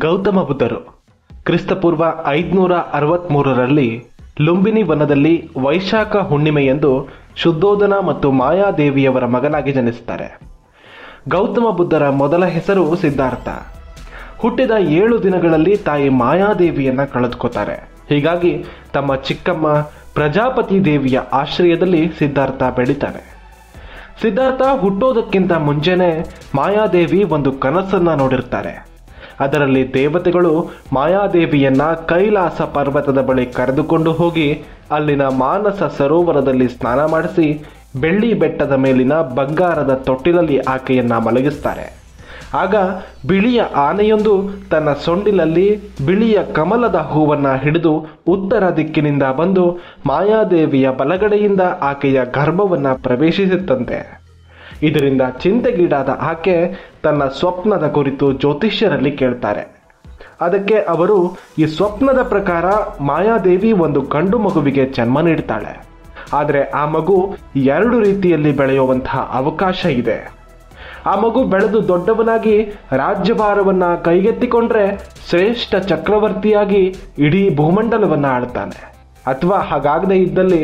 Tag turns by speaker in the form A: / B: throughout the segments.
A: ಗೌತಮ ಬುದ್ಧರು ಕ್ರಿಸ್ತಪೂರ್ವ 563ರಲ್ಲಿ ಲುಂಬಿನಿ ವನದಲ್ಲಿ ವೈಶಾಖ ಹುಣ್ಣಿಮೆಯಂದು ಶುದ್ಧೋಧನ ಮತ್ತು ಮಾಯಾದೇವಿಯವರ ಮಗನಾಗಿ ಜನಿಸುತ್ತಾರೆ. ಗೌತಮ ಬುದ್ಧರ ಮೊದಲ ಹೆಸರು ಸಿದ್ಧಾರ್ಥ. ಹುಟ್ಟಿದ 7 ದಿನಗಳಲ್ಲಿ ತಾಯಿ ಮಾಯಾದೇವಿಯನ್ನ ಕಳೆದುಕೋತಾರೆ. ಹೀಗಾಗಿ ತಮ್ಮ ಚಿಕ್ಕಮ್ಮ ಪ್ರಜಾಪತಿ ದೇವಿಯ ಆಶ್ರಯದಲ್ಲಿ ಸಿದ್ಧಾರ್ಥ ಬೆಳೀತಾನೆ. ಸಿದ್ಧಾರ್ಥ ಹುಟ್ಟೋದಕ್ಕಿಂತ ಮುಂಚೆನೆ ಮಾಯಾದೇವಿ ಒಂದು ಕನಸನ್ನ ನೋಡಿರ್ತಾರೆ. ಅದರಲ್ಲಿ ದೇವತೆಗಳು ಮಾಯಾದೇವಿಯನ್ನ ಕೈಲಾಸ ಪರ್ವತದ ಬಳಿ ಕರೆದುಕೊಂಡು ಹೋಗಿ ಅಲ್ಲಿನ ಮಾನಸ ಸರೋವರದಲ್ಲಿ ಸ್ನಾನ ಮಾಡಿಸಿ ಬೆಳ್ಳಿ ಬೆಟ್ಟದ ಮೇಲಿನ ಬಂಗಾರದ ತೊಟ್ಟಿಲಲ್ಲಿ ಆಕೆಯನ್ನ ಮಲಗಿಸ್ತಾರೆ. ಆಗ ಬಿಳಿಯ ಆನೆಯೊಂದು ತನ್ನ ಸೊಂಡಿಲಲ್ಲಿ ಬಿಳಿಯ ಕಮಲದ ಹೂವನ್ನ ಹಿಡಿದು ಉತ್ತರ ದಿಕ್ಕಿನಿಂದ ಬಂದು ಮಾಯಾದೇವಿಯ ಬಲಗಡೆಯಿಂದ ಆಕೆಯ ಗರ್ಭವನ್ನ ಪ್ರವೇಶಿಸುತ್ತಂತೆ. ಇದರಿಂದ ಚಿಂತೆಗೀಡಾದ ಆಕೆ ತನ್ನ ಸ್ವಪ್ನದ ಕುರಿತು ಜ್ಯೋತಿಷ್ಯರಲ್ಲಿ ಕೇಳ್ತಾರೆ. ಅದಕ್ಕೆ ಅವರು ಈ ಸ್ವಪ್ನದ ಪ್ರಕಾರ ಮಾಯಾದೇವಿ ಒಂದು ಗಂಡು ಮಗುವಿಗೆ ಜನ್ಮ ನೀಡ್ತಾಳೆ. ಆದರೆ ಆ ಮಗು 2 ರೀತಿಯಲ್ಲಿ ಬೆಳೆಯುವಂತಹ ಅವಕಾಶ ಇದೆ. ಆ ಮಗು ಬೆಳೆದು ದೊಡ್ಡವನಾಗಿ ರಾಜ್ಯಭಾರವನ್ನ ಕೈಗೆತ್ತಿಕೊಂಡ್ರೆ ಶ್ರೇಷ್ಠ ಚಕ್ರವರ್ತಿಯಾಗಿ ಇಡೀ ಭೂಮಂಡಲವನ್ನ ಆಳ್ತಾನೆ. ಅಥವಾ ಹಾಗಾಗದೇ ಇದ್ದಲ್ಲಿ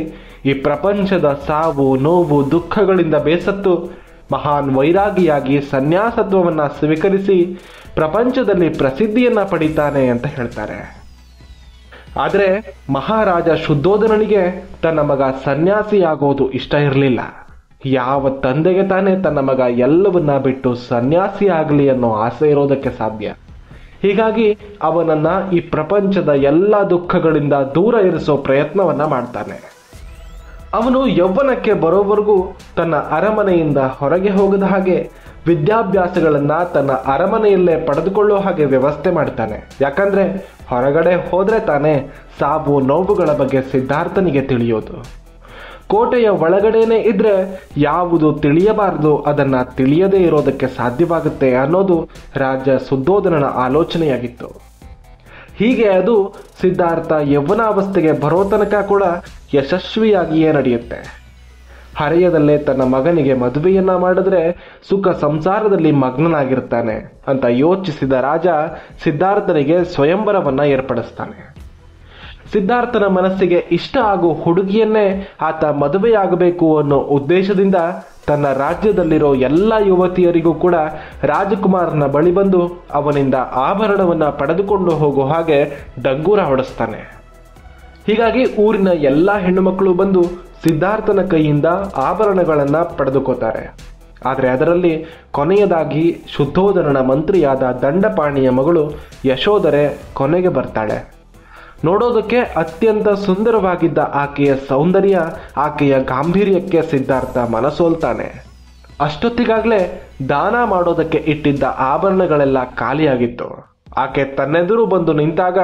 A: ಈ ಪ್ರಪಂಚದ ಸಾವು ನೋವು ದುಃಖಗಳಿಂದ ಬೇಸತ್ತು ಮಹಾನ್ ವೈರಾಗಿಯಾಗಿ ಸನ್ಯಾಸತ್ವವನ್ನ ಸ್ವೀಕರಿಸಿ ಪ್ರಪಂಚದಲ್ಲಿ ಪ್ರಸಿದ್ಧಿಯನ್ನ ಪಡಿತಾನೆ ಅಂತ ಹೇಳ್ತಾರೆ. ಆದರೆ ಮಹಾರಾಜ ಶುದ್ಧೋಧನನಿಗೆ ತನ್ನ ಮಗ ಸನ್ಯಾಸಿಯಾಗೋದು ಇಷ್ಟ ಇರಲಿಲ್ಲ. ಯಾವ ತಂದೆಗೆ ತಾನೇ ತನ್ನ ಮಗ ಎಲ್ಲವನ್ನ ಬಿಟ್ಟು ಸನ್ಯಾಸಿ ಆಗಲಿ ಅನ್ನೋ ಆಸೆ ಇರೋದಕ್ಕೆ ಸಾಧ್ಯ? ಹೀಗಾಗಿ ಅವನನ್ನ ಈ ಪ್ರಪಂಚದ ಎಲ್ಲ ದುಃಖಗಳಿಂದ ದೂರ ಇರಿಸೋ ಪ್ರಯತ್ನವನ್ನ ಮಾಡ್ತಾನೆ. ಅವನು ಯೌವನಕ್ಕೆ ಬರೋವರೆಗೂ ತನ್ನ ಅರಮನೆಯಿಂದ ಹೊರಗೆ ಹೋಗದ ಹಾಗೆ ವಿದ್ಯಾಭ್ಯಾಸಗಳನ್ನ ತನ್ನ ಅರಮನೆಯಲ್ಲೇ ಪಡೆದುಕೊಳ್ಳೋ ಹಾಗೆ ವ್ಯವಸ್ಥೆ ಮಾಡ್ತಾನೆ. ಯಾಕಂದ್ರೆ ಹೊರಗಡೆ ಹೋದ್ರೆ ತಾನೇ ಸಾವು ನೋವುಗಳ ಬಗ್ಗೆ ಸಿದ್ಧಾರ್ಥನಿಗೆ ತಿಳಿಯೋದು. ಕೋಟೆಯ ಒಳಗಡೆನೆ ಇದ್ರೆ ಯಾವುದು ತಿಳಿಯಬಾರದು ಅದನ್ನ ತಿಳಿಯದೇ ಇರೋದಕ್ಕೆ ಸಾಧ್ಯವಾಗುತ್ತೆ ಅನ್ನೋದು ರಾಜ ಶುದ್ಧೋಧನನ ಆಲೋಚನೆಯಾಗಿತ್ತು. ಹೀಗೆ ಅದು ಸಿದ್ಧಾರ್ಥ ಯೌವನಾವಸ್ಥೆಗೆ ಬರೋ ತನಕ ಕೂಡ ಯಶಸ್ವಿಯಾಗಿಯೇ ನಡೆಯುತ್ತೆ. ಹರೆಯದಲ್ಲೇ ತನ್ನ ಮಗನಿಗೆ ಮದುವೆಯನ್ನ ಮಾಡಿದ್ರೆ ಸುಖ ಸಂಸಾರದಲ್ಲಿ ಮಗ್ನನಾಗಿರ್ತಾನೆ ಅಂತ ಯೋಚಿಸಿದ ರಾಜ ಸಿದ್ಧಾರ್ಥನಿಗೆ ಸ್ವಯಂವರವನ್ನ ಏರ್ಪಡಿಸ್ತಾನೆ. ಸಿದ್ಧಾರ್ಥನ ಮನಸ್ಸಿಗೆ ಇಷ್ಟ ಆಗೋ ಹುಡುಗಿಯನ್ನೇ ಆತ ಮದುವೆಯಾಗಬೇಕು ಅನ್ನೋ ಉದ್ದೇಶದಿಂದ ತನ್ನ ರಾಜ್ಯದಲ್ಲಿರೋ ಎಲ್ಲ ಯುವತಿಯರಿಗೂ ಕೂಡ ರಾಜಕುಮಾರನ ಬಳಿ ಬಂದು ಅವನಿಂದ ಆಭರಣವನ್ನ ಪಡೆದುಕೊಂಡು ಹೋಗೋ ಹಾಗೆ ಡಂಗೂರ ಹೊಡೆಸ್ತಾನೆ. ಹೀಗಾಗಿ ಊರಿನ ಎಲ್ಲ ಹೆಣ್ಣು ಮಕ್ಕಳು ಬಂದು ಸಿದ್ಧಾರ್ಥನ ಕೈಯಿಂದ ಆಭರಣಗಳನ್ನ ಪಡೆದುಕೋತಾರೆ. ಆದರೆ ಅದರಲ್ಲಿ ಕೊನೆಯದಾಗಿ ಶುದ್ಧೋಧನನ ಮಂತ್ರಿಯಾದ ದಂಡಪಾಣಿಯ ಮಗಳು ಯಶೋಧರೆ ಕೊನೆಗೆ ಬರ್ತಾಳೆ. ನೋಡೋದಕ್ಕೆ ಅತ್ಯಂತ ಸುಂದರವಾಗಿದ್ದ ಆಕೆಯ ಸೌಂದರ್ಯ, ಆಕೆಯ ಗಾಂಭೀರ್ಯಕ್ಕೆ ಸಿದ್ಧಾರ್ಥ ಮನಸೋಲ್ತಾನೆ. ಅಷ್ಟೊತ್ತಿಗಾಗಲೇ ದಾನ ಮಾಡೋದಕ್ಕೆ ಇಟ್ಟಿದ್ದ ಆಭರಣಗಳೆಲ್ಲ ಖಾಲಿಯಾಗಿತ್ತು. ಆಕೆ ತನ್ನೆದುರು ಬಂದು ನಿಂತಾಗ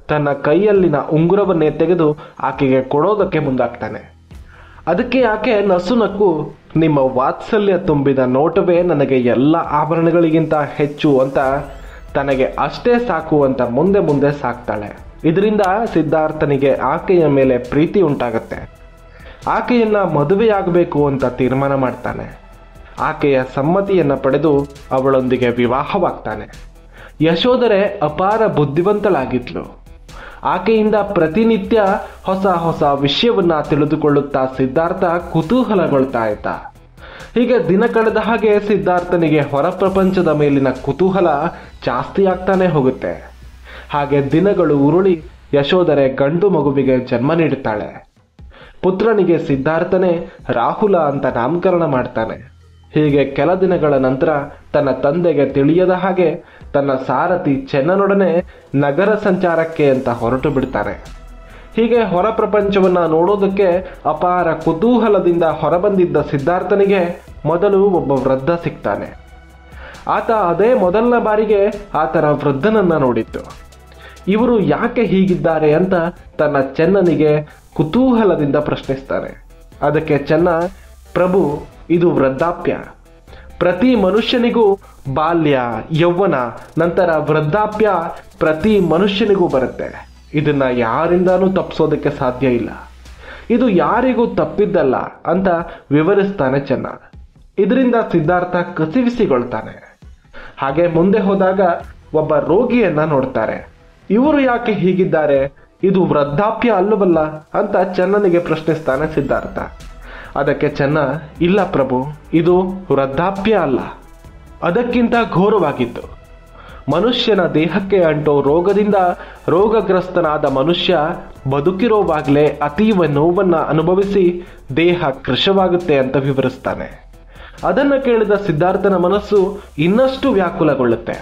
A: ತನ್ನ ಕೈಯಲ್ಲಿನ ಉಂಗುರವನ್ನೇ ತೆಗೆದು ಆಕೆಗೆ ಕೊಡೋದಕ್ಕೆ ಮುಂದಾಗ್ತಾನೆ. ಅದಕ್ಕೆ ಆಕೆ ನಸುನಕ್ಕು, ನಿಮ್ಮ ವಾತ್ಸಲ್ಯ ತುಂಬಿದ ನೋಟವೇ ನನಗೆ ಎಲ್ಲ ಆಭರಣಗಳಿಗಿಂತ ಹೆಚ್ಚು ಅಂತ ತನಗೆ ಅಷ್ಟೇ ಸಾಕು ಅಂತ ಮುಂದೆ ಮುಂದೆ ಸಾಕ್ತಾಳೆ. ಇದರಿಂದ ಸಿದ್ಧಾರ್ಥನಿಗೆ ಆಕೆಯ ಮೇಲೆ ಪ್ರೀತಿ ಉಂಟಾಗತ್ತೆ. ಆಕೆಯನ್ನ ಮದುವೆಯಾಗಬೇಕು ಅಂತ ತೀರ್ಮಾನ ಮಾಡ್ತಾನೆ. ಆಕೆಯ ಸಮ್ಮತಿಯನ್ನ ಪಡೆದು ಅವಳೊಂದಿಗೆ ವಿವಾಹವಾಗ್ತಾನೆ. ಯಶೋಧರೆ ಅಪಾರ ಬುದ್ಧಿವಂತಳಾಗಿದ್ಲು. ಆಕೆಯಿಂದ ಪ್ರತಿನಿತ್ಯ ಹೊಸ ಹೊಸ ವಿಷಯವನ್ನ ತಿಳಿದುಕೊಳ್ಳುತ್ತಾ ಸಿದ್ಧಾರ್ಥ ಕುತೂಹಲಗೊಳ್ತಾ ಇದ್ದ. ಹೀಗೆ ದಿನ ಕಳೆದ ಹಾಗೆ ಸಿದ್ಧಾರ್ಥನಿಗೆ ಹೊರ ಪ್ರಪಂಚದ ಮೇಲಿನ ಕುತೂಹಲ ಜಾಸ್ತಿ ಆಗ್ತಾನೆ ಹೋಗುತ್ತೆ. ಹಾಗೆ ದಿನಗಳು ಉರುಳಿ ಯಶೋಧರೆ ಗಂಡು ಮಗುವಿಗೆ ಜನ್ಮ ನೀಡುತ್ತಾಳೆ. ಪುತ್ರನಿಗೆ ಸಿದ್ಧಾರ್ಥನೇ ರಾಹುಲ ಅಂತ ನಾಮಕರಣ ಮಾಡ್ತಾನೆ. ಹೀಗೆ ಕೆಲ ದಿನಗಳ ನಂತರ ತನ್ನ ತಂದೆಗೆ ತಿಳಿಯದ ಹಾಗೆ ತನ್ನ ಸಾರಥಿ ಚೆನ್ನನೊಡನೆ ನಗರ ಸಂಚಾರಕ್ಕೆ ಅಂತ ಹೊರಟು ಬಿಡ್ತಾನೆ. ಹೀಗೆ ಹೊರ ಪ್ರಪಂಚವನ್ನ ನೋಡೋದಕ್ಕೆ ಅಪಾರ ಕುತೂಹಲದಿಂದ ಹೊರಬಂದಿದ್ದ ಸಿದ್ಧಾರ್ಥನಿಗೆ ಮೊದಲು ಒಬ್ಬ ವೃದ್ಧ ಸಿಗ್ತಾನೆ. ಆತ ಅದೇ ಮೊದಲನ ಬಾರಿಗೆ ಆತನ ವೃದ್ಧನನ್ನ ನೋಡಿತ್ತು. ಇವರು ಯಾಕೆ ಹೀಗಿದ್ದಾರೆ ಅಂತ ತನ್ನ ಚೆನ್ನನಿಗೆ ಕುತೂಹಲದಿಂದ ಪ್ರಶ್ನಿಸ್ತಾನೆ. ಅದಕ್ಕೆ ಚೆನ್ನ, ಪ್ರಭು, ಇದು ವೃದ್ಧಾಪ್ಯ. ಪ್ರತಿ ಮನುಷ್ಯನಿಗೂ ಬಾಲ್ಯ, ಯೌವನ, ನಂತರ ವೃದ್ಧಾಪ್ಯ ಪ್ರತಿ ಮನುಷ್ಯನಿಗೂ ಬರುತ್ತೆ. ಇದನ್ನ ಯಾರಿಂದಾನೂ ತಪ್ಪಿಸೋದಕ್ಕೆ ಸಾಧ್ಯ ಇಲ್ಲ. ಇದು ಯಾರಿಗೂ ತಪ್ಪಿದ್ದಲ್ಲ ಅಂತ ವಿವರಿಸ್ತಾನೆ ಚೆನ್ನ. ಇದರಿಂದ ಸಿದ್ಧಾರ್ಥ ಕಸಿವಿಸಿಗೊಳ್ತಾನೆ. ಹಾಗೆ ಮುಂದೆ ಹೋದಾಗ ಒಬ್ಬ ರೋಗಿಯನ್ನ ನೋಡ್ತಾರೆ. ಇವರು ಯಾಕೆ ಹೀಗಿದ್ದಾರೆ, ಇದು ವೃದ್ಧಾಪ್ಯ ಅಲ್ಲವಲ್ಲ ಅಂತ ಚೆನ್ನನಿಗೆ ಪ್ರಶ್ನಿಸ್ತಾನೆ ಸಿದ್ಧಾರ್ಥ. ಅದಕ್ಕೆ ಚೆನ್ನ, ಇಲ್ಲ ಪ್ರಭು, ಇದು ವೃದ್ಧಾಪ್ಯ ಅಲ್ಲ, ಅದಕ್ಕಿಂತ ಘೋರವಾಗಿತ್ತು. ಮನುಷ್ಯನ ದೇಹಕ್ಕೆ ಅಂಟೋ ರೋಗದಿಂದ ರೋಗಗ್ರಸ್ತನಾದ ಮನುಷ್ಯ ಬದುಕಿರೋವಾಗಲೇ ಅತೀವ ನೋವನ್ನ ಅನುಭವಿಸಿ ದೇಹ ಕೃಶವಾಗುತ್ತೆ ಅಂತ ವಿವರಿಸ್ತಾನೆ. ಅದನ್ನು ಕೇಳಿದ ಸಿದ್ಧಾರ್ಥನ ಮನಸ್ಸು ಇನ್ನಷ್ಟು ವ್ಯಾಕುಲಗೊಳ್ಳುತ್ತೆ.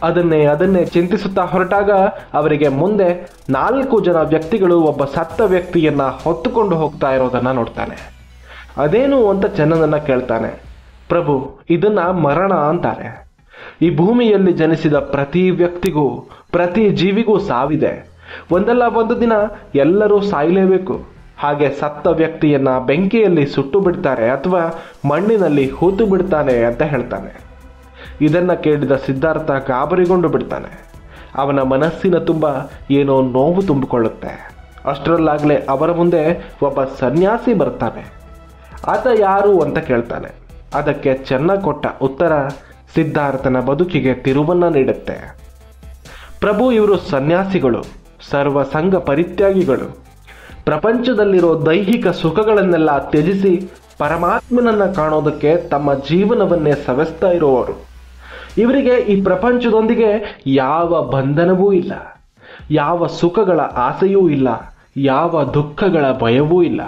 A: ಅದನ್ನೇ ಚಿಂತಿಸುತ್ತಾ ಹೊರಟಾಗ ಅವರಿಗೆ ಮುಂದೆ 4 ಜನ ವ್ಯಕ್ತಿಗಳು ಒಬ್ಬ ಸತ್ತ ವ್ಯಕ್ತಿಯನ್ನ ಹೊತ್ತುಕೊಂಡು ಹೋಗ್ತಾ ಇರೋದನ್ನ ನೋಡ್ತಾನೆ. ಅದೇನು ಅಂತ ಚೆನ್ನನನ್ನ ಕೇಳ್ತಾನೆ. ಪ್ರಭು, ಇದನ್ನ ಮರಣ ಅಂತಾರೆ. ಈ ಭೂಮಿಯಲ್ಲಿ ಜನಿಸಿದ ಪ್ರತಿ ವ್ಯಕ್ತಿಗೂ, ಪ್ರತಿ ಜೀವಿಗೂ ಸಾವಿದೆ. ಒಂದಲ್ಲ ಒಂದು ದಿನ ಎಲ್ಲರೂ ಸಾಯಲೇಬೇಕು. ಹಾಗೆ ಸತ್ತ ವ್ಯಕ್ತಿಯನ್ನ ಬೆಂಕಿಯಲ್ಲಿ ಸುಟ್ಟು ಬಿಡ್ತಾರೆ ಅಥವಾ ಮಣ್ಣಿನಲ್ಲಿ ಹೂತು ಬಿಡ್ತಾನೆ ಅಂತ ಹೇಳ್ತಾನೆ. ಇದನ್ನ ಕೇಳಿದ ಸಿದ್ಧಾರ್ಥ ಗಾಬರಿಗೊಂಡು ಬಿಡ್ತಾನೆ. ಅವನ ಮನಸ್ಸಿನ ತುಂಬ ಏನೋ ನೋವು ತುಂಬಿಕೊಳ್ಳುತ್ತೆ. ಅಷ್ಟರಲ್ಲಾಗಲೇ ಅವರ ಮುಂದೆ ಒಬ್ಬ ಸನ್ಯಾಸಿ ಬರ್ತಾನೆ. ಆತ ಯಾರು ಅಂತ ಕೇಳ್ತಾನೆ. ಅದಕ್ಕೆ ಚೆನ್ನ ಕೊಟ್ಟ ಉತ್ತರ ಸಿದ್ಧಾರ್ಥನ ಬದುಕಿಗೆ ತಿರುವನ್ನ ನೀಡುತ್ತೆ. ಪ್ರಭು, ಇವರು ಸನ್ಯಾಸಿಗಳು, ಸರ್ವ ಸಂಘ ಪರಿತ್ಯಾಗಿಗಳು. ಪ್ರಪಂಚದಲ್ಲಿರೋ ದೈಹಿಕ ಸುಖಗಳನ್ನೆಲ್ಲ ತ್ಯಜಿಸಿ ಪರಮಾತ್ಮನನ್ನ ಕಾಣೋದಕ್ಕೆ ತಮ್ಮ ಜೀವನವನ್ನೇ ಸವೆಸ್ತಾ ಇರುವವರು. ಇವರಿಗೆ ಈ ಪ್ರಪಂಚದೊಂದಿಗೆ ಯಾವ ಬಂಧನವೂ ಇಲ್ಲ, ಯಾವ ಸುಖಗಳ ಆಸೆಯೂ ಇಲ್ಲ, ಯಾವ ದುಃಖಗಳ ಭಯವೂ ಇಲ್ಲ,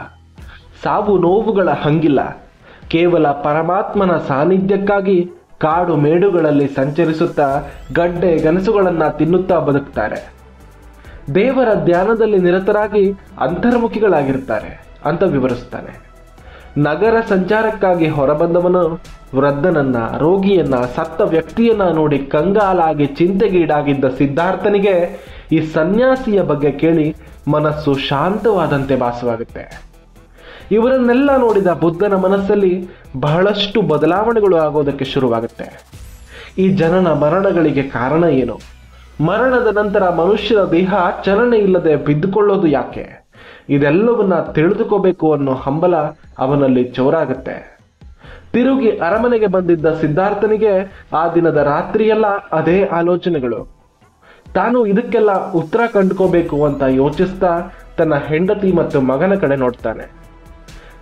A: ಸಾವು ನೋವುಗಳ ಹಂಗಿಲ್ಲ. ಕೇವಲ ಪರಮಾತ್ಮನ ಸಾನ್ನಿಧ್ಯಕ್ಕಾಗಿ ಕಾಡು ಮೇಡುಗಳಲ್ಲಿ ಸಂಚರಿಸುತ್ತಾ ಗಡ್ಡೆ ಗನಸುಗಳನ್ನ ತಿನ್ನುತ್ತಾ ಬದುಕ್ತಾರೆ. ದೇವರ ಧ್ಯಾನದಲ್ಲಿ ನಿರತರಾಗಿ ಅಂತರ್ಮುಖಿಗಳಾಗಿರ್ತಾರೆ ಅಂತ ವಿವರಿಸ್ತಾನೆ. ನಗರ ಸಂಚಾರಕ್ಕಾಗಿ ಹೊರಬಂದವನು ವೃದ್ಧನನ್ನ, ರೋಗಿಯನ್ನ, ಸತ್ತ ವ್ಯಕ್ತಿಯನ್ನ ನೋಡಿ ಕಂಗಾಲಾಗಿ ಚಿಂತೆಗೀಡಾಗಿದ್ದ ಸಿದ್ಧಾರ್ಥನಿಗೆ ಈ ಸನ್ಯಾಸಿಯ ಬಗ್ಗೆ ಕೇಳಿ ಮನಸ್ಸು ಶಾಂತವಾದಂತೆ ಭಾಸವಾಗುತ್ತೆ. ಇವರನ್ನೆಲ್ಲ ನೋಡಿದ ಬುದ್ಧನ ಮನಸ್ಸಲ್ಲಿ ಬಹಳಷ್ಟು ಬದಲಾವಣೆಗಳು ಆಗೋದಕ್ಕೆ ಶುರುವಾಗುತ್ತೆ. ಈ ಜನನ ಮರಣಗಳಿಗೆ ಕಾರಣ ಏನು? ಮರಣದ ನಂತರ ಮನುಷ್ಯನ ದೇಹ ಚಲನೆ ಇಲ್ಲದೆ ಬಿದ್ದುಕೊಳ್ಳೋದು ಯಾಕೆ? ಇದೆಲ್ಲವನ್ನ ತಿಳಿದುಕೋಬೇಕು ಅನ್ನೋ ಹಂಬಲ ಅವನಲ್ಲಿ ಜೋರಾಗುತ್ತೆ. ತಿರುಗಿ ಅರಮನೆಗೆ ಬಂದಿದ್ದ ಸಿದ್ಧಾರ್ಥನಿಗೆ ಆ ದಿನದ ರಾತ್ರಿಯೆಲ್ಲ ಅದೇ ಆಲೋಚನೆಗಳು. ತಾನು ಇದಕ್ಕೆಲ್ಲ ಉತ್ತರ ಕಂಡುಕೋಬೇಕು ಅಂತ ಯೋಚಿಸ್ತಾ ತನ್ನ ಹೆಂಡತಿ ಮತ್ತು ಮಗನ ಕಡೆ ನೋಡ್ತಾನೆ.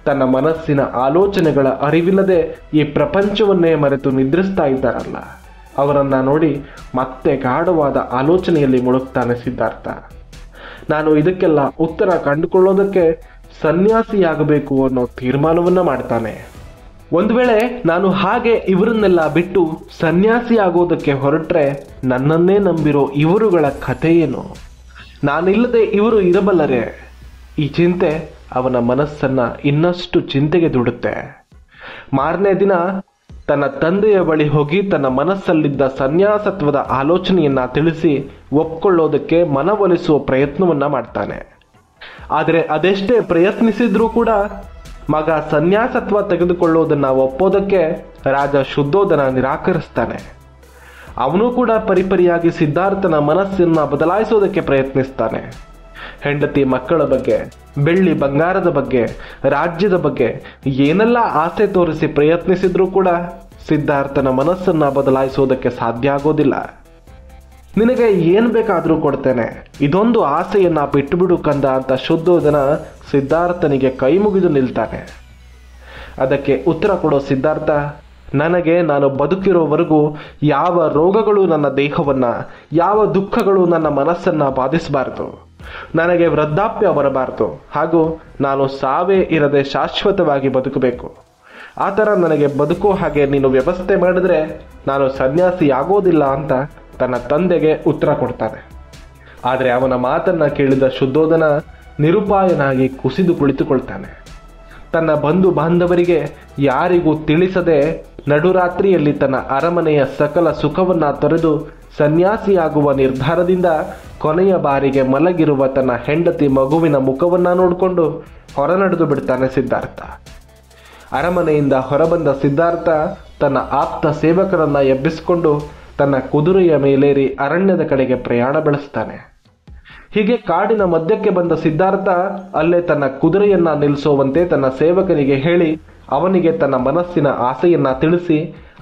A: ತನ್ನ ಮನಸ್ಸಿನ ಆಲೋಚನೆಗಳ ಅರಿವಿಲ್ಲದೆ ಈ ಪ್ರಪಂಚವನ್ನೇ ಮರೆತು ನಿದ್ರಿಸ್ತಾ ಇದ್ದಾರಲ್ಲ, ಅವರನ್ನ ನೋಡಿ ಮತ್ತೆ ಗಾಢವಾದ ಆಲೋಚನೆಯಲ್ಲಿ ಮುಳುಗ್ತಾನೆ ಸಿದ್ಧಾರ್ಥ. ನಾನು ಇದಕ್ಕೆಲ್ಲ ಉತ್ತರ ಕಂಡುಕೊಳ್ಳೋದಕ್ಕೆ ಸನ್ಯಾಸಿಯಾಗಬೇಕು ಅನ್ನೋ ತೀರ್ಮಾನವನ್ನ ಮಾಡ್ತಾನೆ. ಒಂದು ವೇಳೆ ನಾನು ಹಾಗೆ ಇವರನ್ನೆಲ್ಲ ಬಿಟ್ಟು ಸನ್ಯಾಸಿ ಆಗೋದಕ್ಕೆ ಹೊರಟ್ರೆ ನನ್ನನ್ನೇ ನಂಬಿರೋ ಇವರುಗಳ ಕಥೆ ಏನು? ನಾನಿಲ್ಲದೆ ಇವರು ಇರಬಲ್ಲರೆ? ಈ ಚಿಂತೆ ಅವನ ಮನಸ್ಸನ್ನ ಇನ್ನಷ್ಟು ಚಿಂತೆಗೆ ದೂಡುತ್ತೆ. ಮಾರನೇ ದಿನ ತನ್ನ ತಂದೆಯ ಬಳಿ ಹೋಗಿ ತನ್ನ ಮನಸ್ಸಲ್ಲಿದ್ದ ಸನ್ಯಾಸತ್ವದ ಆಲೋಚನೆಯನ್ನ ತಿಳಿಸಿ ಒಪ್ಕೊಳ್ಳೋದಕ್ಕೆ ಮನವೊಲಿಸುವ ಪ್ರಯತ್ನವನ್ನ ಮಾಡ್ತಾನೆ. ಆದರೆ ಅದೆಷ್ಟೇ ಪ್ರಯತ್ನಿಸಿದ್ರೂ ಕೂಡ ಮಗ ಸನ್ಯಾಸತ್ವ ತೆಗೆದುಕೊಳ್ಳೋದನ್ನ ಒಪ್ಪೋದಕ್ಕೆ ರಾಜ ಶುದ್ಧೋಧನ ನಿರಾಕರಿಸ್ತಾನೆ. ಅವನು ಕೂಡ ಪರಿಪರಿಯಾಗಿ ಸಿದ್ಧಾರ್ಥನ ಮನಸ್ಸನ್ನ ಬದಲಾಯಿಸೋದಕ್ಕೆ ಪ್ರಯತ್ನಿಸ್ತಾನೆ. ಹೆಂಡತಿ ಮಕ್ಕಳ ಬಗ್ಗೆ, ಬೆಳ್ಳಿ ಬಂಗಾರದ ಬಗ್ಗೆ, ರಾಜ್ಯದ ಬಗ್ಗೆ ಏನೆಲ್ಲ ಆಸೆ ತೋರಿಸಿ ಪ್ರಯತ್ನಿಸಿದ್ರೂ ಕೂಡ ಸಿದ್ಧಾರ್ಥನ ಮನಸ್ಸನ್ನ ಬದಲಾಯಿಸೋದಕ್ಕೆ ಸಾಧ್ಯ ಆಗೋದಿಲ್ಲ. ನಿನಗೆ ಏನ್ ಬೇಕಾದ್ರೂ ಕೊಡ್ತೇನೆ, ಇದೊಂದು ಆಸೆಯನ್ನ ಬಿಟ್ಟುಬಿಡು ಕಂದ ಅಂತ ಶುದ್ಧೋಧನ ಸಿದ್ಧಾರ್ಥನಿಗೆ ಕೈ ಮುಗಿದು ನಿಲ್ತಾನೆ. ಅದಕ್ಕೆ ಉತ್ತರ ಕೊಡೋ ಸಿದ್ಧಾರ್ಥ, ನನಗೆ ನಾನು ಬದುಕಿರೋವರೆಗೂ ಯಾವ ರೋಗಗಳು ನನ್ನ ದೇಹವನ್ನ, ಯಾವ ದುಃಖಗಳು ನನ್ನ ಮನಸ್ಸನ್ನ ಬಾಧಿಸಬಾರದು. ನನಗೆ ವೃದ್ಧಾಪ್ಯ ಬರಬಾರದು, ಹಾಗೂ ನಾನು ಸಾವೇ ಇರದೆ ಶಾಶ್ವತವಾಗಿ ಬದುಕಬೇಕು. ಆ ಥರ ನನಗೆ ಬದುಕೋ ಹಾಗೆ ನೀನು ವ್ಯವಸ್ಥೆ ಮಾಡಿದ್ರೆ ನಾನು ಸನ್ಯಾಸಿ ಆಗೋದಿಲ್ಲ ಅಂತ ತನ್ನ ತಂದೆಗೆ ಉತ್ತರ ಕೊಡ್ತಾನೆ. ಆದರೆ ಅವನ ಮಾತನ್ನ ಕೇಳಿದ ಶುದ್ಧೋಧನ ನಿರುಪಾಯನಾಗಿ ಕುಸಿದು ಕುಳಿತುಕೊಳ್ತಾನೆ. ತನ್ನ ಬಂಧು ಬಾಂಧವರಿಗೆ ಯಾರಿಗೂ ತಿಳಿಸದೆ ನಡುರಾತ್ರಿಯಲ್ಲಿ ತನ್ನ ಅರಮನೆಯ ಸಕಲ ಸುಖವನ್ನ ತೊರೆದು ಸನ್ಯಾಸಿಯಾಗುವ ನಿರ್ಧಾರದಿಂದ ಕೊನೆಯ ಬಾರಿಗೆ ಮಲಗಿರುವ ತನ್ನ ಹೆಂಡತಿ ಮಗುವಿನ ಮುಖವನ್ನ ನೋಡಿಕೊಂಡು ಹೊರನಡೆದು ಬಿಡ್ತಾನೆ ಸಿದ್ಧಾರ್ಥ. ಅರಮನೆಯಿಂದ ಹೊರಬಂದ ಸಿದ್ಧಾರ್ಥ ತನ್ನ ಆಪ್ತ ಸೇವಕರನ್ನ ಎಬ್ಬಿಸಿಕೊಂಡು ತನ್ನ ಕುದುರೆಯ ಮೇಲೇರಿ ಅರಣ್ಯದ ಕಡೆಗೆ ಪ್ರಯಾಣ ಬೆಳೆಸ್ತಾನೆ. ಹೀಗೆ ಕಾಡಿನ ಮಧ್ಯಕ್ಕೆ ಬಂದ ಸಿದ್ಧಾರ್ಥ ಅಲ್ಲೇ ತನ್ನ ಕುದುರೆಯನ್ನ ನಿಲ್ಲಿಸುವಂತೆ ತನ್ನ ಸೇವಕನಿಗೆ ಹೇಳಿ ಅವನಿಗೆ ತನ್ನ ಮನಸ್ಸಿನ ಆಸೆಯನ್ನ ತಿಳಿಸಿ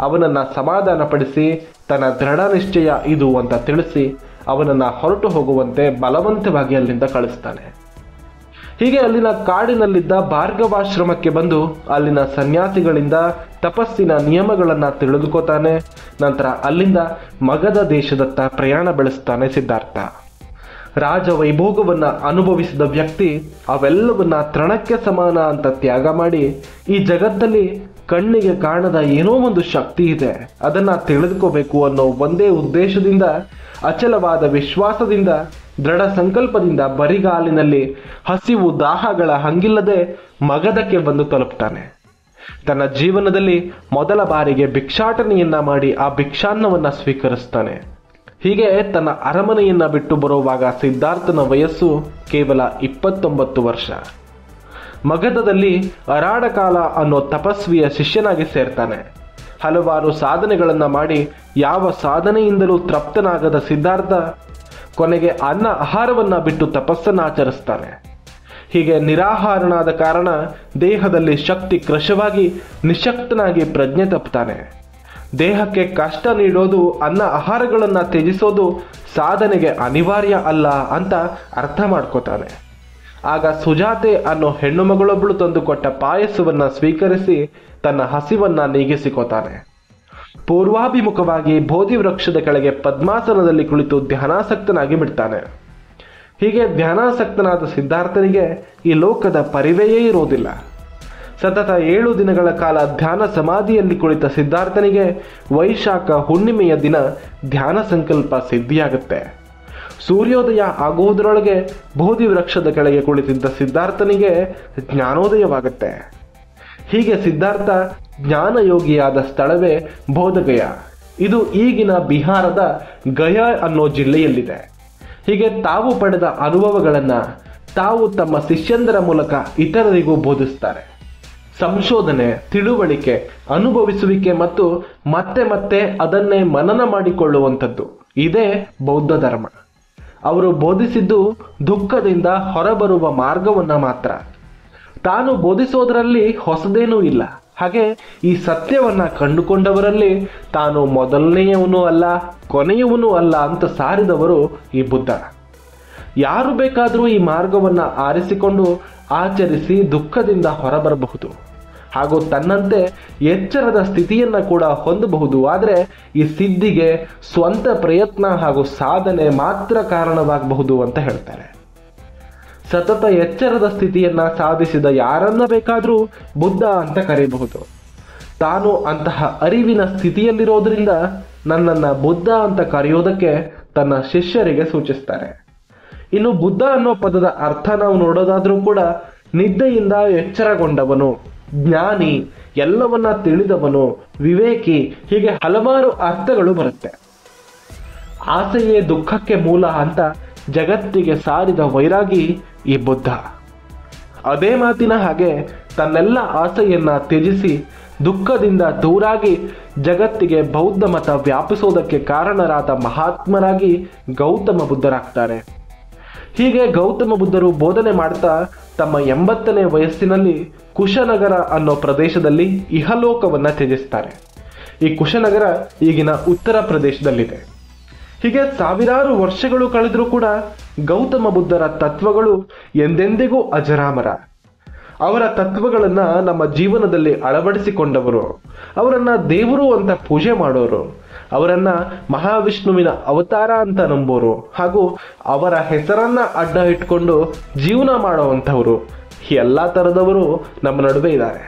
A: ಅವನನ್ನ ಸಮಾಧಾನಪಡಿಸಿ ತನ್ನ ದೃಢ ನಿಶ್ಚಯ ಇದು ಅಂತ ತಿಳಿಸಿ ಅವನನ್ನ ಹೊರಟು ಹೋಗುವಂತೆ ಬಲವಂತವಾಗಿ ಅಲ್ಲಿಂದ ಕಳಿಸ್ತಾನೆ. ಹೀಗೆ ಅಲ್ಲಿನ ಕಾಡಿನಲ್ಲಿದ್ದ ಭಾರ್ಗವಾಶ್ರಮಕ್ಕೆ ಬಂದು ಅಲ್ಲಿನ ಸನ್ಯಾಸಿಗಳಿಂದ ತಪಸ್ಸಿನ ನಿಯಮಗಳನ್ನ ತಿಳಿದುಕೋತಾನೆ. ನಂತರ ಅಲ್ಲಿಂದ ಮಗಧ ದೇಶದತ್ತ ಪ್ರಯಾಣ ಬೆಳೆಸ್ತಾನೆ ಸಿದ್ಧಾರ್ಥ. ರಾಜ ವೈಭೋಗವನ್ನ ಅನುಭವಿಸಿದ ವ್ಯಕ್ತಿ ಅವೆಲ್ಲವನ್ನ ತೃಣಕ್ಕೆ ಸಮಾನ ಅಂತ ತ್ಯಾಗ ಮಾಡಿ ಈ ಜಗತ್ತಲ್ಲಿ ಕಣ್ಣಿಗೆ ಕಾಣದ ಏನೋ ಒಂದು ಶಕ್ತಿ ಇದೆ, ಅದನ್ನ ತಿಳಿದುಕೋಬೇಕು ಅನ್ನೋ ಒಂದೇ ಉದ್ದೇಶದಿಂದ, ಅಚಲವಾದ ವಿಶ್ವಾಸದಿಂದ, ದೃಢ ಸಂಕಲ್ಪದಿಂದ ಬರಿಗಾಲಿನಲ್ಲಿ ಹಸಿವು ದಾಹಗಳ ಹಂಗಿಲ್ಲದೆ ಮಗಧಕ್ಕೆ ಬಂದು ತಲುಪ್ತಾನೆ. ತನ್ನ ಜೀವನದಲ್ಲಿ ಮೊದಲ ಬಾರಿಗೆ ಭಿಕ್ಷಾಟನೆಯನ್ನ ಮಾಡಿ ಆ ಭಿಕ್ಷಾನ್ನವನ್ನ ಸ್ವೀಕರಿಸ್ತಾನೆ. ಹೀಗೆ ತನ್ನ ಅರಮನೆಯನ್ನ ಬಿಟ್ಟು ಬರುವಾಗ ಸಿದ್ಧಾರ್ಥನ ವಯಸ್ಸು ಕೇವಲ 29 ವರ್ಷ. ಮಗಧದಲ್ಲಿ ಅರಾಡಕಾಲ ಅನ್ನೋ ತಪಸ್ವಿಯ ಶಿಷ್ಯನಾಗಿ ಸೇರ್ತಾನೆ. ಹಲವಾರು ಸಾಧನೆಗಳನ್ನ ಮಾಡಿ ಯಾವ ಸಾಧನೆಯಿಂದಲೂ ತೃಪ್ತನಾಗದ ಸಿದ್ಧಾರ್ಥ ಕೊನೆಗೆ ಅನ್ನ ಆಹಾರವನ್ನ ಬಿಟ್ಟು ತಪಸ್ಸನ್ನ ಆಚರಿಸ್ತಾನೆ. ಹೀಗೆ ನಿರಾಹಾರನಾದ ಕಾರಣ ದೇಹದಲ್ಲಿ ಶಕ್ತಿ ಕೃಶವಾಗಿ ನಿಶಕ್ತನಾಗಿ ಪ್ರಜ್ಞೆ ತಪ್ಪುತ್ತಾನೆ. ದೇಹಕ್ಕೆ ಕಷ್ಟ ನೀಡೋದು, ಅನ್ನ ಆಹಾರಗಳನ್ನ ತ್ಯಜಿಸೋದು ಸಾಧನೆಗೆ ಅನಿವಾರ್ಯ ಅಲ್ಲ ಅಂತ ಅರ್ಥ ಮಾಡ್ಕೋತಾನೆ. ಆಗ ಸುಜಾತೆ ಅನ್ನೋ ಹೆಣ್ಣು ಮಗಳೊಬ್ಬಳು ತಂದುಕೊಟ್ಟ ಪಾಯಸವನ್ನ ಸ್ವೀಕರಿಸಿ ತನ್ನ ಹಸಿವನ್ನ ನೀಗಿಸಿಕೋತಾನೆ. ಪೂರ್ವಾಭಿಮುಖವಾಗಿ ಬೋಧಿ ವೃಕ್ಷದ ಕೆಳಗೆ ಪದ್ಮಾಸನದಲ್ಲಿ ಕುಳಿತು ಧ್ಯಾನಾಸಕ್ತನಾಗಿ ಬಿಡ್ತಾನೆ. ಹೀಗೆ ಧ್ಯಾನಾಸಕ್ತನಾದ ಸಿದ್ಧಾರ್ಥನಿಗೆ ಈ ಲೋಕದ ಪರಿವೆಯೇ ಇರೋದಿಲ್ಲ. ಸತತ 7 ದಿನಗಳ ಕಾಲ ಧ್ಯಾನ ಸಮಾಧಿಯಲ್ಲಿ ಕುಳಿತ ಸಿದ್ಧಾರ್ಥನಿಗೆ ವೈಶಾಖ ಹುಣ್ಣಿಮೆಯ ದಿನ ಧ್ಯಾನ ಸಂಕಲ್ಪ ಸಿದ್ಧಿಯಾಗುತ್ತೆ. ಸೂರ್ಯೋದಯ ಆಗುವುದರೊಳಗೆ ಬೋಧಿ ವೃಕ್ಷದ ಕೆಳಗೆ ಕುಳಿತಿದ್ದ ಸಿದ್ಧಾರ್ಥನಿಗೆ ಜ್ಞಾನೋದಯವಾಗುತ್ತೆ. ಹೀಗೆ ಸಿದ್ಧಾರ್ಥ ಜ್ಞಾನಯೋಗಿಯಾದ ಸ್ಥಳವೇ ಬೋಧಗಯ. ಇದು ಈಗಿನ ಬಿಹಾರದ ಗಯಾ ಅನ್ನೋ ಜಿಲ್ಲೆಯಲ್ಲಿದೆ. ಹೀಗೆ ತಾವು ಪಡೆದ ಅನುಭವಗಳನ್ನ ತಾವು ತಮ್ಮ ಶಿಷ್ಯಂದರ ಮೂಲಕ ಇತರರಿಗೂ ಬೋಧಿಸ್ತಾರೆ. ಸಂಶೋಧನೆ, ತಿಳುವಳಿಕೆ, ಅನುಭವಿಸುವಿಕೆ ಮತ್ತು ಮತ್ತೆ ಮತ್ತೆ ಅದನ್ನೇ ಮನನ ಮಾಡಿಕೊಳ್ಳುವಂಥದ್ದು ಇದೇ ಬೌದ್ಧ ಧರ್ಮ. ಅವರು ಬೋಧಿಸಿದ್ದು ದುಃಖದಿಂದ ಹೊರಬರುವ ಮಾರ್ಗವನ್ನ ಮಾತ್ರ. ತಾನು ಬೋಧಿಸೋದರಲ್ಲಿ ಹೊಸದೇನೂ ಇಲ್ಲ. ಹಾಗೆ ಈ ಸತ್ಯವನ್ನ ಕಂಡುಕೊಂಡವರಲ್ಲಿ ತಾನು ಮೊದಲನೆಯವನೂ ಅಲ್ಲ, ಕೊನೆಯವನೂ ಅಲ್ಲ ಅಂತ ಸಾರಿದವರು ಈ ಬುದ್ಧ. ಯಾರು ಬೇಕಾದರೂ ಈ ಮಾರ್ಗವನ್ನ ಆರಿಸಿಕೊಂಡು ಆಚರಿಸಿ ದುಃಖದಿಂದ ಹೊರಬರಬಹುದು ಹಾಗೂ ತನ್ನಂತೆ ಎಚ್ಚರದ ಸ್ಥಿತಿಯನ್ನ ಕೂಡ ಹೊಂದಬಹುದು. ಆದರೆ ಈ ಸಿದ್ಧಿಗೆ ಸ್ವಂತ ಪ್ರಯತ್ನ ಹಾಗೂ ಸಾಧನೆ ಮಾತ್ರ ಕಾರಣವಾಗಬಹುದು ಅಂತ ಹೇಳ್ತಾರೆ. ಸತತ ಎಚ್ಚರದ ಸ್ಥಿತಿಯನ್ನ ಸಾಧಿಸಿದ ಯಾರನ್ನ ಬೇಕಾದರೂ ಬುದ್ಧ ಅಂತ ಕರೆಯಬಹುದು. ತಾನು ಅಂತಹ ಅರಿವಿನ ಸ್ಥಿತಿಯಲ್ಲಿರೋದ್ರಿಂದ ನನ್ನನ್ನ ಬುದ್ಧ ಅಂತ ಕರೆಯೋದಕ್ಕೆ ತನ್ನ ಶಿಷ್ಯರಿಗೆ ಸೂಚಿಸ್ತಾರೆ. ಇನ್ನು ಬುದ್ಧ ಅನ್ನೋ ಪದದ ಅರ್ಥ ನಾವು ನೋಡೋದಾದ್ರೂ ಕೂಡ ನಿದ್ದೆಯಿಂದ ಎಚ್ಚರಗೊಂಡವನು, ಜ್ಞಾನಿ, ಎಲ್ಲವನ್ನ ತಿಳಿದವನು, ವಿವೇಕಿ, ಹೀಗೆ ಹಲವಾರು ಅರ್ಥಗಳು ಬರುತ್ತೆ. ಆಸೆಯೇ ದುಃಖಕ್ಕೆ ಮೂಲ ಅಂತ ಜಗತ್ತಿಗೆ ಸಾರಿದ ವೈರಾಗಿ ಈ ಬುದ್ಧ. ಅದೇ ಮಾತಿನ ಹಾಗೆ ತನ್ನೆಲ್ಲ ಆಸೆಯನ್ನ ತ್ಯಜಿಸಿ ದುಃಖದಿಂದ ದೂರಾಗಿ ಜಗತ್ತಿಗೆ ಬೌದ್ಧ ಮತ ವ್ಯಾಪಿಸೋದಕ್ಕೆ ಕಾರಣರಾದ ಮಹಾತ್ಮರಾಗಿ ಗೌತಮ ಬುದ್ಧರಾಗ್ತಾರೆ. ಹೀಗೆ ಗೌತಮ ಬುದ್ಧರು ಬೋಧನೆ ಮಾಡ್ತಾ ತಮ್ಮ 80ನೇ ವಯಸ್ಸಿನಲ್ಲಿ ಕುಶನಗರ ಅನ್ನೋ ಪ್ರದೇಶದಲ್ಲಿ ಇಹಲೋಕವನ್ನ ತ್ಯಜಿಸ್ತಾರೆ. ಈ ಕುಶನಗರ ಈಗಿನ ಉತ್ತರ ಪ್ರದೇಶದಲ್ಲಿದೆ. ಹೀಗೆ ಸಾವಿರಾರು ವರ್ಷಗಳು ಕಳೆದರೂ ಕೂಡ ಗೌತಮ ಬುದ್ಧರ ತತ್ವಗಳು ಎಂದೆಂದಿಗೂ ಅಜರಾಮರ. ಅವರ ತತ್ವಗಳನ್ನ ನಮ್ಮ ಜೀವನದಲ್ಲಿ ಅಳವಡಿಸಿಕೊಂಡವರು, ಅವರನ್ನ ದೇವರು ಅಂತ ಪೂಜೆ ಮಾಡೋರು, ಅವರನ್ನ ಮಹಾವಿಷ್ಣುವಿನ ಅವತಾರ ಅಂತ ನಂಬೋರು ಹಾಗೂ ಅವರ ಹೆಸರನ್ನ ಅಡ್ಡ ಇಟ್ಕೊಂಡು ಜೀವನ ಮಾಡುವಂಥವರು, ಎಲ್ಲ ಥರದವರು ನಮ್ಮ ನಡುವೆ ಇದ್ದಾರೆ.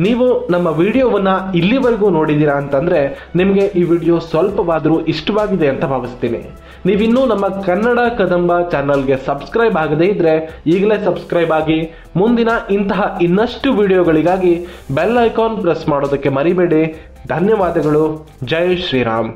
A: ನೀವು ನಮ್ಮ ವಿಡಿಯೋವನ್ನ ಇಲ್ಲಿವರೆಗೂ ನೋಡಿದ್ದೀರಾ ಅಂತಂದ್ರೆ ನಿಮಗೆ ಈ ವಿಡಿಯೋ ಸ್ವಲ್ಪವಾದರೂ ಇಷ್ಟವಾಗಿದೆ ಅಂತ ಭಾವಿಸ್ತೀನಿ. ನೀವಿನ್ನೂ ನಮ್ಮ ಕನ್ನಡ ಕದಂಬ ಚಾನಲ್ಗೆ ಸಬ್ಸ್ಕ್ರೈಬ್ ಆಗದೇ ಇದ್ರೆ ಈಗಲೇ ಸಬ್ಸ್ಕ್ರೈಬ್ ಆಗಿ ಮುಂದಿನ ಇಂತಹ ಇನ್ನಷ್ಟು ವಿಡಿಯೋಗಳಿಗಾಗಿ ಬೆಲ್ ಐಕಾನ್ ಪ್ರೆಸ್ ಮಾಡೋದಕ್ಕೆ ಮರಿಬೇಡಿ. ಧನ್ಯವಾದಗಳು. ಜೈ ಶ್ರೀರಾಮ್.